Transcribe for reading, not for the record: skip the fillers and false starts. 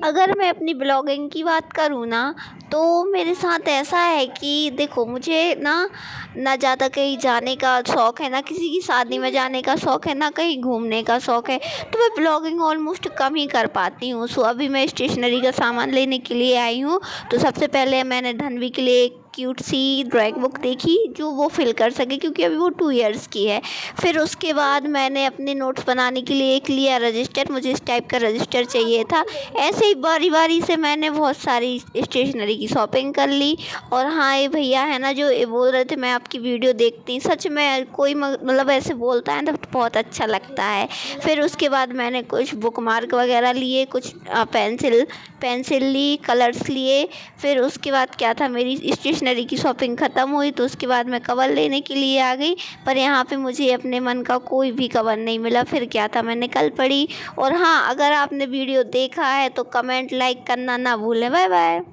अगर मैं अपनी ब्लॉगिंग की बात करूँ ना, तो मेरे साथ ऐसा है कि देखो मुझे ना ज़्यादा कहीं जाने का शौक़ है, ना किसी की शादी में जाने का शौक़ है, ना कहीं घूमने का शौक़ है, तो मैं ब्लॉगिंग ऑलमोस्ट कम ही कर पाती हूँ। सो अभी मैं स्टेशनरी का सामान लेने के लिए आई हूँ, तो सबसे पहले मैंने धन्वी के लिए एक क्यूट सी ड्राइंग बुक देखी जो वो फ़िल कर सके, क्योंकि अभी वो 2 इयर्स की है। फिर उसके बाद मैंने अपने नोट्स बनाने के लिए एक लिया रजिस्टर, मुझे इस टाइप का रजिस्टर चाहिए था। ऐसे ही बारी-बारी से मैंने बहुत सारी स्टेशनरी की शॉपिंग कर ली। और हाँ, ये भैया है ना जो ये बोल रहे थे मैं आपकी वीडियो देखती, सच में कोई मतलब ऐसे बोलता है ना तो बहुत अच्छा लगता है। फिर उसके बाद मैंने कुछ बुकमार्क वगैरह लिए, कुछ पेंसिल ली, कलर्स लिए। फिर उसके बाद क्या था, मेरी स्टेशनरी की शॉपिंग ख़त्म हुई, तो उसके बाद मैं कवर लेने के लिए आ गई। पर यहाँ पे मुझे अपने मन का कोई भी कवर नहीं मिला। फिर क्या था, मैं निकल पड़ी। और हाँ, अगर आपने वीडियो देखा है तो कमेंट लाइक करना ना भूलें। Bye bye.